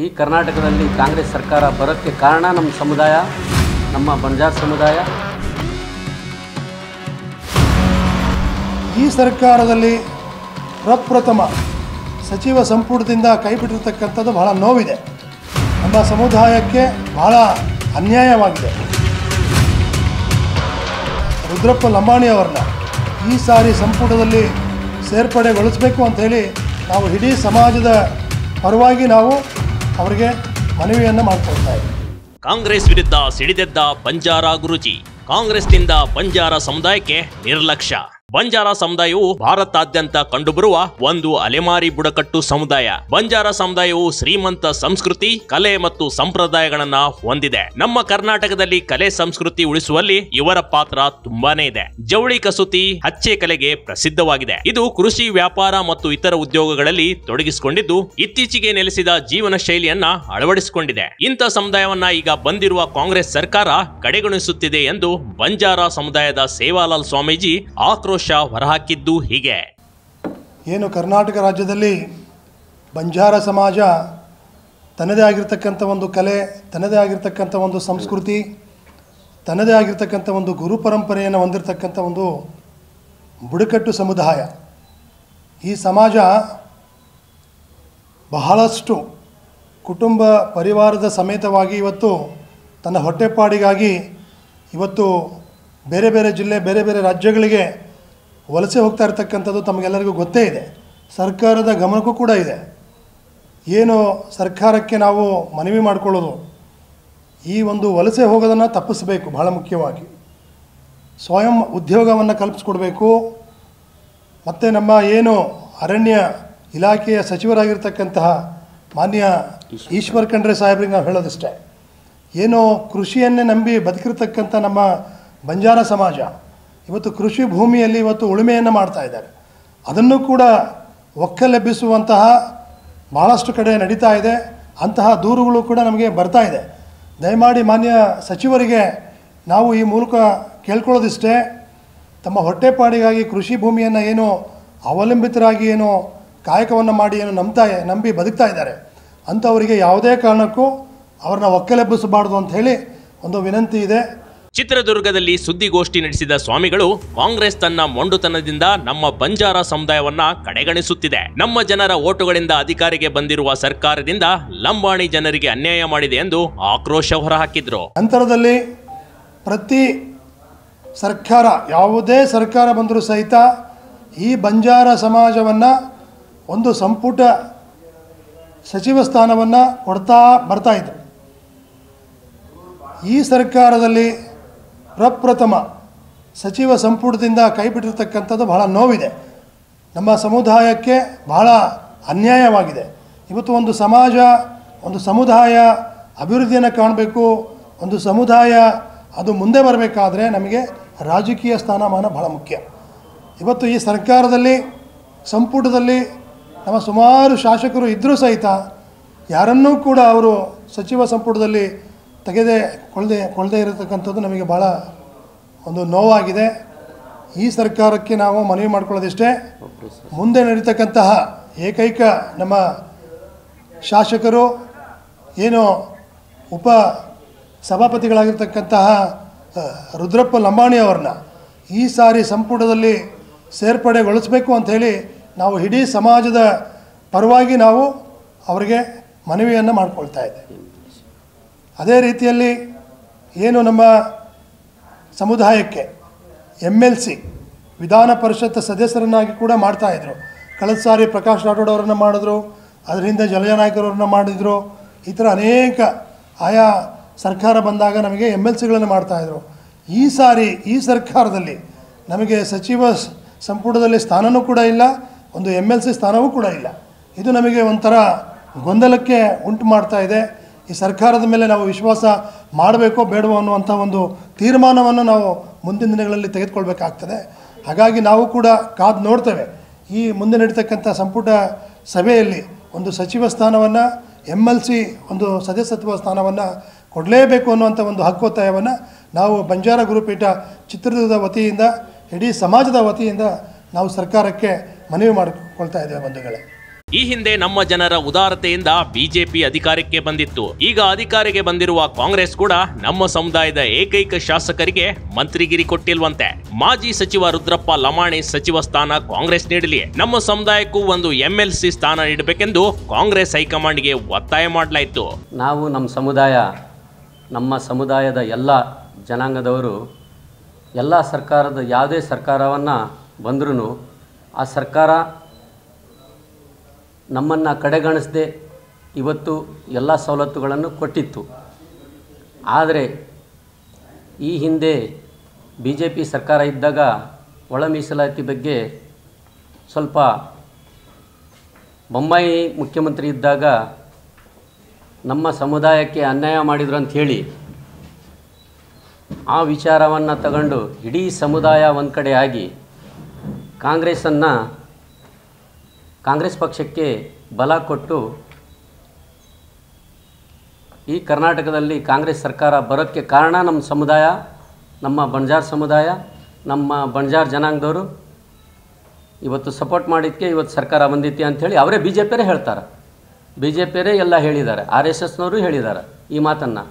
ಈ ಕರ್ನಾಟಕದಲ್ಲಿ ಕಾಂಗ್ರೆಸ್ ಸರ್ಕಾರ ಬರೋಕ್ಕೆ ಕಾರಣ ನಮ್ಮ ಸಮುದಾಯ, ನಮ್ಮ ಬಂಜಾರ ಸಮುದಾಯ. ಈ ಸರ್ಕಾರದಲ್ಲಿ ಪ್ರಪ್ರಥಮ ಸಚಿವ ಸಂಪುಟದಿಂದ ಕೈಬಿಟ್ಟಿರ್ತಕ್ಕಂಥದ್ದು ಬಹಳ ನೋವಿದೆ. ನಮ್ಮ ಸಮುದಾಯಕ್ಕೆ ಬಹಳ ಅನ್ಯಾಯವಾಗಿದೆ. ರುದ್ರಪ್ಪ ಲಂಬಾಣಿ ಅವರನ್ನ ಈ ಸಾರಿ ಸಂಪುಟದಲ್ಲಿ ಸೇರ್ಪಡೆಗೊಳಿಸಬೇಕು ಅಂಥೇಳಿ ನಾವು ಇಡೀ ಸಮಾಜದ ಪರವಾಗಿ ನಾವು ಅವರಿಗೆ ಮನವಿಯನ್ನು ಮಾಡಿಕೊಳ್ತಾ ಇದ್ದೀವಿ. ಕಾಂಗ್ರೆಸ್ ವಿರುದ್ಧ ಸಿಡಿದೆದ್ದ ಬಂಜಾರ ಗುರೂಜಿ. ಕಾಂಗ್ರೆಸ್ನಿಂದ ಬಂಜಾರ ಸಮುದಾಯಕ್ಕೆ ನಿರ್ಲಕ್ಷ್ಯ. ಬಂಜಾರ ಸಮುದಾಯವು ಭಾರತಾದ್ಯಂತ ಕಂಡುಬರುವ ಒಂದು ಅಲೆಮಾರಿ ಬುಡಕಟ್ಟು ಸಮುದಾಯ. ಬಂಜಾರ ಸಮುದಾಯವು ಶ್ರೀಮಂತ ಸಂಸ್ಕೃತಿ, ಕಲೆ ಮತ್ತು ಸಂಪ್ರದಾಯಗಳನ್ನ ಹೊಂದಿದೆ. ನಮ್ಮ ಕರ್ನಾಟಕದಲ್ಲಿ ಕಲೆ ಸಂಸ್ಕೃತಿ ಉಳಿಸುವಲ್ಲಿ ಇವರ ಪಾತ್ರ ತುಂಬಾನೇ ಇದೆ. ಜವಳಿ ಕಸೂತಿ, ಹಚ್ಚೆ ಕಲೆಗೆ ಪ್ರಸಿದ್ಧವಾಗಿದೆ. ಇದು ಕೃಷಿ, ವ್ಯಾಪಾರ ಮತ್ತು ಇತರ ಉದ್ಯೋಗಗಳಲ್ಲಿ ತೊಡಗಿಸಿಕೊಂಡಿದ್ದು ಇತ್ತೀಚೆಗೆ ನೆಲೆಸಿದ ಜೀವನ ಶೈಲಿಯನ್ನ ಅಳವಡಿಸಿಕೊಂಡಿದೆ. ಇಂಥ ಸಮುದಾಯವನ್ನ ಈಗ ಬಂದಿರುವ ಕಾಂಗ್ರೆಸ್ ಸರ್ಕಾರ ಕಡೆಗಣಿಸುತ್ತಿದೆ ಎಂದು ಬಂಜಾರ ಸಮುದಾಯದ ಸೇವಾಲಾಲ್ ಸ್ವಾಮೀಜಿ ಆಕ್ರೋಶ ಹೊರಹಾಕಿದ್ದು ಹೀಗೆ. ಏನು ಕರ್ನಾಟಕ ರಾಜ್ಯದಲ್ಲಿ ಬಂಜಾರ ಸಮಾಜ ತನ್ನದೇ ಆಗಿರ್ತಕ್ಕಂಥ ಒಂದು ಕಲೆ, ತನ್ನದೇ ಆಗಿರ್ತಕ್ಕಂಥ ಒಂದು ಸಂಸ್ಕೃತಿ, ತನ್ನದೇ ಆಗಿರ್ತಕ್ಕಂಥ ಒಂದು ಗುರು ಪರಂಪರೆಯನ್ನು ಹೊಂದಿರತಕ್ಕಂಥ ಒಂದು ಬುಡಕಟ್ಟು ಸಮುದಾಯ. ಈ ಸಮಾಜ ಬಹಳಷ್ಟು ಕುಟುಂಬ ಪರಿವಾರದ ಸಮೇತವಾಗಿ ಇವತ್ತು ತನ್ನ ಹೊಟ್ಟೆಪಾಡಿಗಾಗಿ ಇವತ್ತು ಬೇರೆ ಬೇರೆ ಜಿಲ್ಲೆ, ಬೇರೆ ಬೇರೆ ರಾಜ್ಯಗಳಿಗೆ ವಲಸೆ ಹೋಗ್ತಾ ಇರ್ತಕ್ಕಂಥದ್ದು ತಮಗೆಲ್ಲರಿಗೂ ಗೊತ್ತೇ ಇದೆ. ಸರ್ಕಾರದ ಗಮನಕ್ಕೂ ಕೂಡ ಇದೆ. ಏನು ಸರ್ಕಾರಕ್ಕೆ ನಾವು ಮನವಿ ಮಾಡಿಕೊಳ್ಳೋದು, ಈ ಒಂದು ವಲಸೆ ಹೋಗೋದನ್ನು ತಪ್ಪಿಸಬೇಕು. ಬಹಳ ಮುಖ್ಯವಾಗಿ ಸ್ವಯಂ ಉದ್ಯೋಗವನ್ನು ಕಲ್ಪಿಸ್ಕೊಡ್ಬೇಕು. ಮತ್ತು ನಮ್ಮ ಏನು ಅರಣ್ಯ ಇಲಾಖೆಯ ಸಚಿವರಾಗಿರ್ತಕ್ಕಂತಹ ಮಾನ್ಯ ಈಶ್ವರ್ ಖಂಡ್ರೆ ಸಾಹೇಬ್ರಿಗೆ ನಾವು ಹೇಳೋದಿಷ್ಟೇ, ಏನು ಕೃಷಿಯನ್ನೇ ನಂಬಿ ಬದುಕಿರ್ತಕ್ಕಂಥ ನಮ್ಮ ಬಂಜಾರ ಸಮಾಜ ಇವತ್ತು ಕೃಷಿ ಭೂಮಿಯಲ್ಲಿ ಇವತ್ತು ಉಳುಮೆಯನ್ನು ಮಾಡ್ತಾ ಇದ್ದಾರೆ. ಅದನ್ನು ಕೂಡ ಒಕ್ಕಲೆಬ್ಬಿಸುವಂತಹ ಭಾಳಷ್ಟು ಕಡೆ ನಡೀತಾ ಇದೆ. ಅಂತಹ ದೂರುಗಳು ಕೂಡ ನಮಗೆ ಬರ್ತಾ ಇದೆ. ದಯಮಾಡಿ ಮಾನ್ಯ ಸಚಿವರಿಗೆ ನಾವು ಈ ಮೂಲಕ ಕೇಳ್ಕೊಳ್ಳೋದಿಷ್ಟೇ, ತಮ್ಮ ಹೊಟ್ಟೆಪಾಡಿಗಾಗಿ ಕೃಷಿ ಭೂಮಿಯನ್ನು ಏನು ಅವಲಂಬಿತರಾಗಿ ಏನು ಕಾಯಕವನ್ನು ಮಾಡಿ ಏನು ನಂಬಿ ಬದುಕ್ತಾ ಇದ್ದಾರೆ ಅಂಥವರಿಗೆ ಯಾವುದೇ ಕಾರಣಕ್ಕೂ ಅವ್ರನ್ನ ಒಕ್ಕಲೆಬ್ಬಿಸಬಾರ್ದು ಅಂತ ಹೇಳಿ ಒಂದು ವಿನಂತಿ ಇದೆ. ಚಿತ್ರದುರ್ಗದಲ್ಲಿ ಸುದ್ದಿಗೋಷ್ಠಿ ನಡೆಸಿದ ಸ್ವಾಮಿಗಳು, ಕಾಂಗ್ರೆಸ್ ತನ್ನ ಮೊಂಡುತನದಿಂದ ನಮ್ಮ ಬಂಜಾರ ಸಮುದಾಯವನ್ನ ಕಡೆಗಣಿಸುತ್ತಿದೆ. ನಮ್ಮ ಜನರ ಓಟುಗಳಿಂದ ಅಧಿಕಾರಿಗೆ ಬಂದಿರುವ ಸರ್ಕಾರದಿಂದ ಲಂಬಾಣಿ ಜನರಿಗೆ ಅನ್ಯಾಯ ಮಾಡಿದೆ ಎಂದು ಆಕ್ರೋಶ ಹೊರಹಾಕಿದ್ರು. ನಂತರದಲ್ಲಿ ಪ್ರತಿ ಸರ್ಕಾರ, ಯಾವುದೇ ಸರ್ಕಾರ ಬಂದರೂ ಸಹಿತ ಈ ಬಂಜಾರ ಸಮಾಜವನ್ನು ಒಂದು ಸಂಪುಟ ಸಚಿವ ಸ್ಥಾನವನ್ನು ಕೊಡ್ತಾ ಬರ್ತಾ ಇದ್ರು. ಈ ಸರ್ಕಾರದಲ್ಲಿ ಪ್ರಪ್ರಥಮ ಸಚಿವ ಸಂಪುಟದಿಂದ ಕೈಬಿಟ್ಟಿರ್ತಕ್ಕಂಥದ್ದು ಬಹಳ ನೋವಿದೆ. ನಮ್ಮ ಸಮುದಾಯಕ್ಕೆ ಬಹಳ ಅನ್ಯಾಯವಾಗಿದೆ. ಇವತ್ತು ಒಂದು ಸಮಾಜ, ಒಂದು ಸಮುದಾಯ ಅಭಿವೃದ್ಧಿಯನ್ನು ಕಾಣಬೇಕು, ಒಂದು ಸಮುದಾಯ ಅದು ಮುಂದೆ ಬರಬೇಕಾದ್ರೆ ನಮಗೆ ರಾಜಕೀಯ ಸ್ಥಾನಮಾನ ಬಹಳ ಮುಖ್ಯ. ಇವತ್ತು ಈ ಸರ್ಕಾರದಲ್ಲಿ ಸಂಪುಟದಲ್ಲಿ ನಮ್ಮ ಸುಮಾರು ಶಾಸಕರು ಇದ್ದರೂ ಸಹಿತ ಯಾರನ್ನೂ ಕೂಡ ಅವರು ಸಚಿವ ಸಂಪುಟದಲ್ಲಿ ಕೊಳ್ಳದೆ ಇರತಕ್ಕಂಥದ್ದು ನಮಗೆ ಭಾಳ ಒಂದು ನೋವಾಗಿದೆ. ಈ ಸರ್ಕಾರಕ್ಕೆ ನಾವು ಮನವಿ ಮಾಡ್ಕೊಳ್ಳೋದಿಷ್ಟೇ, ಮುಂದೆ ನಡೀತಕ್ಕಂತಹ ಏಕೈಕ ನಮ್ಮ ಶಾಸಕರು ಏನು ಉಪ ಸಭಾಪತಿಗಳಾಗಿರ್ತಕ್ಕಂತಹ ರುದ್ರಪ್ಪ ಲಂಬಾಣಿ ಅವ್ರನ್ನ ಈ ಸಾರಿ ಸಂಪುಟದಲ್ಲಿ ಸೇರ್ಪಡೆಗೊಳಿಸಬೇಕು ಅಂಥೇಳಿ ನಾವು ಇಡೀ ಸಮಾಜದ ಪರವಾಗಿ ನಾವು ಅವರಿಗೆ ಮನವಿಯನ್ನು ಮಾಡಿಕೊಳ್ತಾ ಇದ್ದೇವೆ. ಅದೇ ರೀತಿಯಲ್ಲಿ ಏನು ನಮ್ಮ ಸಮುದಾಯಕ್ಕೆ MLC ವಿಧಾನ ಪರಿಷತ್ ಸದಸ್ಯರನ್ನಾಗಿ ಕೂಡ ಮಾಡ್ತಾಯಿದ್ರು. ಕಳೆದ ಸಾರಿ ಪ್ರಕಾಶ್ ರಾಠೋಡ್ ಅವರನ್ನು ಮಾಡಿದ್ರು, ಅದರಿಂದ ಜಲಜ ನಾಯಕರವ್ರನ್ನ ಮಾಡಿದರು. ಈ ಥರ ಅನೇಕ ಆಯಾ ಸರ್ಕಾರ ಬಂದಾಗ ನಮಗೆ MLCಗಳನ್ನು ಮಾಡ್ತಾಯಿದ್ರು. ಈ ಸಾರಿ ಈ ಸರ್ಕಾರದಲ್ಲಿ ನಮಗೆ ಸಚಿವ ಸಂಪುಟದಲ್ಲಿ ಸ್ಥಾನವೂ ಕೂಡ ಇಲ್ಲ, ಒಂದು MLC ಸ್ಥಾನವೂ ಕೂಡ ಇಲ್ಲ. ಇದು ನಮಗೆ ಒಂಥರ ಗೊಂದಲಕ್ಕೆ ಉಂಟು ಮಾಡ್ತಾ ಇದೆ. ಈ ಸರ್ಕಾರದ ಮೇಲೆ ನಾವು ವಿಶ್ವಾಸ ಮಾಡಬೇಕೋ ಬೇಡವೋ ಅನ್ನುವಂಥ ಒಂದು ತೀರ್ಮಾನವನ್ನು ನಾವು ಮುಂದಿನ ದಿನಗಳಲ್ಲಿ ತೆಗೆದುಕೊಳ್ಬೇಕಾಗ್ತದೆ. ಹಾಗಾಗಿ ನಾವು ಕೂಡ ಕಾದು ನೋಡ್ತೇವೆ. ಈ ಮುಂದೆ ನಡೀತಕ್ಕಂಥ ಸಂಪುಟ ಸಭೆಯಲ್ಲಿ ಒಂದು ಸಚಿವ ಸ್ಥಾನವನ್ನು, MLC ಒಂದು ಸದಸ್ಯತ್ವ ಸ್ಥಾನವನ್ನು ಕೊಡಲೇಬೇಕು ಅನ್ನುವಂಥ ಒಂದು ಹಕ್ಕೊತ್ತಾಯವನ್ನು ನಾವು ಬಂಜಾರ ಗುರುಪೀಠ ಚಿತ್ರದುರ್ಗದ ವತಿಯಿಂದ, ಇಡೀ ಸಮಾಜದ ವತಿಯಿಂದ ನಾವು ಸರ್ಕಾರಕ್ಕೆ ಮನವಿ ಮಾಡಿಕೊಳ್ತಾ ಇದ್ದೇವೆ ಬಂಧುಗಳೇ. ಈ ಹಿಂದೆ ನಮ್ಮ ಜನರ ಉದಾರತೆಯಿಂದ ಬಿಜೆಪಿ ಅಧಿಕಾರಕ್ಕೆ ಬಂದಿತ್ತು. ಈಗ ಅಧಿಕಾರಕ್ಕೆ ಬಂದಿರುವ ಕಾಂಗ್ರೆಸ್ ಕೂಡ ನಮ್ಮ ಸಮುದಾಯದ ಏಕೈಕ ಶಾಸಕರಿಗೆ ಮಂತ್ರಿಗಿರಿ ಕೊಟ್ಟಿಲ್ವಂತೆ. ಮಾಜಿ ಸಚಿವ ರುದ್ರಪ್ಪ ಲಮಾಣಿ ಸಚಿವ ಸ್ಥಾನ ಕಾಂಗ್ರೆಸ್ ನೀಡಲಿ, ನಮ್ಮ ಸಮುದಾಯಕ್ಕೂ ಒಂದು MLC ಸ್ಥಾನ ನೀಡಬೇಕೆಂದು ಕಾಂಗ್ರೆಸ್ ಹೈಕಮಾಂಡ್ಗೆ ಒತ್ತಾಯ ಮಾಡಲಾಯಿತು. ನಾವು ನಮ್ಮ ಸಮುದಾಯದ ಎಲ್ಲ ಜನಾಂಗದವರು ಎಲ್ಲ ಸರ್ಕಾರದ ಯಾವುದೇ ಸರ್ಕಾರವನ್ನು ಬಂದ್ರೂ ಆ ಸರ್ಕಾರ ನಮ್ಮನ್ನು ಕಡೆಗಣಿಸದೆ ಇವತ್ತು ಎಲ್ಲ ಸವಲತ್ತುಗಳನ್ನು ಕೊಟ್ಟಿತ್ತು. ಆದರೆ ಈ ಹಿಂದೆ BJP ಸರ್ಕಾರ ಇದ್ದಾಗ ಒಳ ಮೀಸಲಾತಿ ಬಗ್ಗೆ ಸ್ವಲ್ಪ ಬೊಮ್ಮಾಯಿ ಮುಖ್ಯಮಂತ್ರಿ ಇದ್ದಾಗ ನಮ್ಮ ಸಮುದಾಯಕ್ಕೆ ಅನ್ಯಾಯ ಮಾಡಿದ್ರು ಅಂತ ಹೇಳಿ ಆ ವಿಚಾರವನ್ನು ತಗೊಂಡು ಇಡೀ ಸಮುದಾಯ ಒಂದು ಕಡೆ ಆಗಿ ಕಾಂಗ್ರೆಸ್ ಪಕ್ಷಕ್ಕೆ ಬಲ ಕೊಟ್ಟು ಈ ಕರ್ನಾಟಕದಲ್ಲಿ ಕಾಂಗ್ರೆಸ್ ಸರ್ಕಾರ ಬರೋಕ್ಕೆ ಕಾರಣ ನಮ್ಮ ಸಮುದಾಯ, ನಮ್ಮ ಬಂಜಾರ ಸಮುದಾಯ, ನಮ್ಮ ಬಂಜಾರ ಜನಾಂಗದವರು ಇವತ್ತು ಸಪೋರ್ಟ್ ಮಾಡಿದ್ದಕ್ಕೆ ಇವತ್ತು ಸರ್ಕಾರ ಬಂದಿತ್ತು ಅಂಥೇಳಿ ಅವರೇ BJPಯವರೇ ಹೇಳ್ತಾರೆ. BJPಯವರೇ ಎಲ್ಲ ಹೇಳಿದ್ದಾರೆ, RSSನವರು ಹೇಳಿದ್ದಾರೆ ಈ ಮಾತನ್ನು.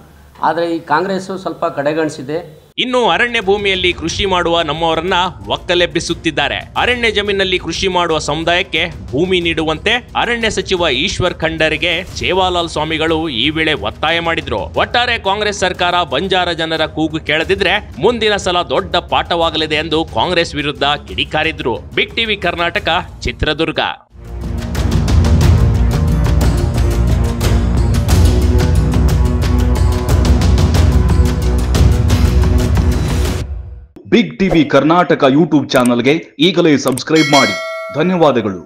ಆದರೆ ಈ ಕಾಂಗ್ರೆಸ್ಸು ಸ್ವಲ್ಪ ಕಡೆಗಣಿಸಿದೆ. ಇನ್ನು ಅರಣ್ಯ ಭೂಮಿಯಲ್ಲಿ ಕೃಷಿ ಮಾಡುವ ನಮ್ಮವರನ್ನ ಒಕ್ಕಲೆಬ್ಬಿಸುತ್ತಿದ್ದಾರೆ. ಅರಣ್ಯ ಜಮೀನಲ್ಲಿ ಕೃಷಿ ಮಾಡುವ ಸಮುದಾಯಕ್ಕೆ ಭೂಮಿ ನೀಡುವಂತೆ ಅರಣ್ಯ ಸಚಿವ ಈಶ್ವರ್ ಖಂಡರಿಗೆ ಸೇವಾಲಾಲ್ ಸ್ವಾಮಿಗಳು ಈ ವೇಳೆ ಒತ್ತಾಯ ಮಾಡಿದ್ರು. ಒಟ್ಟಾರೆ ಕಾಂಗ್ರೆಸ್ ಸರ್ಕಾರ ಬಂಜಾರ ಜನರ ಕೂಗು ಕೇಳದಿದ್ರೆ ಮುಂದಿನ ಸಲ ದೊಡ್ಡ ಪಾಠವಾಗಲಿದೆ ಎಂದು ಕಾಂಗ್ರೆಸ್ ವಿರುದ್ಧ ಕಿಡಿಕಾರಿದ್ರು. Big TV Karnataka, Chitradurga. Big TV Karnataka YouTube ಚಾನಲ್ಗೆ ಈಗಲೇ ಸಬ್ಸ್ಕ್ರೈಬ್ ಮಾಡಿ. ಧನ್ಯವಾದಗಳು.